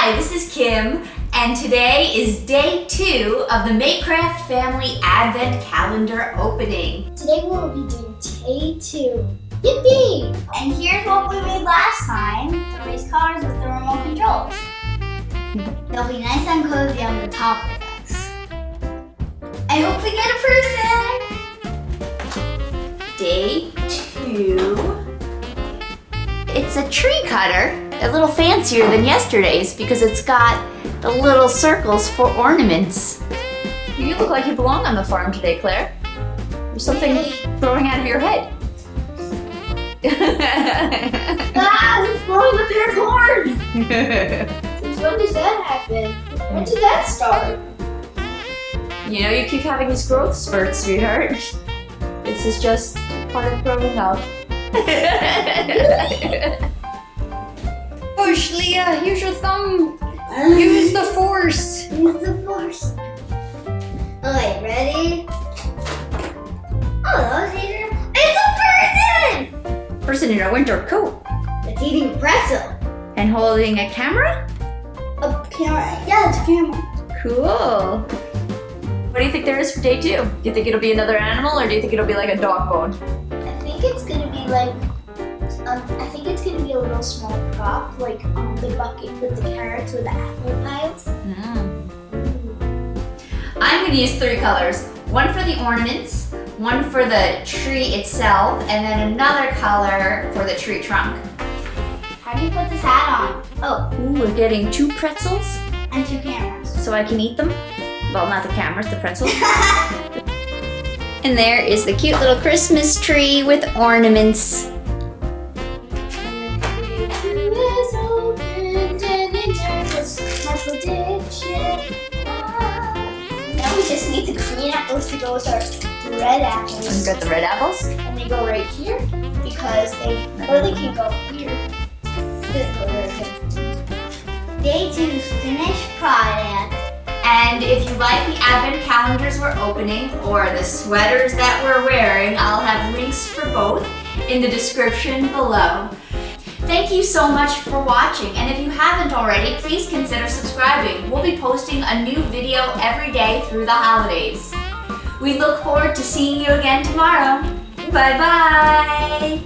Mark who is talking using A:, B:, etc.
A: Hi, this is Kim, and today is day 2 of the Makecraft Family Advent Calendar opening.
B: Today we'll be doing day 2. Yippee! And here's what we made last time, the race cars with the remote controls. They'll be nice and cozy on the top with us. I hope we get a person!
A: Day 2. It's a tree cutter, a little fancier than yesterday's because it's got the little circles for ornaments. You look like you belong on the farm today, Claire. There's something growing out of your head.
B: It's growing a pair of horns! Since when does that happen? When did that start?
A: You know, you keep having these growth spurts, sweetheart. This is just part of growing up.
C: Push, Leah, here's your thumb. Use the force.
B: Use the force. Alright, ready? Oh, that was easier. It's a person!
A: Person in a winter coat
B: It's eating a pretzel.
A: and holding a camera?
B: A camera. Yeah, it's a camera.
A: Cool. What do you think there is for day 2? Do you think it'll be another animal, or do you think it'll be like a dog bone?
B: I think it's gonna be like, I think it's gonna be a little small prop, like the bucket with the carrots with the apple piles.
A: I'm going to use 3 colors. One for the ornaments, one for the tree itself, and then another color for the tree trunk.
B: How do you put this hat on? Oh,
A: Ooh, we're getting 2 pretzels
B: and 2 cameras.
A: so I can eat them. Well, not the cameras, the pretzels. And there is the cute little Christmas tree with ornaments.
B: Now we just need to clean up those to go with our red apples.
A: We've got the red apples.
B: And they go right here because they can go here. Day 2's finished product.
A: And if you like the advent calendars we're opening or the sweaters that we're wearing, I'll have links for both in the description below. Thank you so much for watching, and if you haven't already, please consider subscribing. We'll be posting a new video every day through the holidays. We look forward to seeing you again tomorrow. Bye-bye!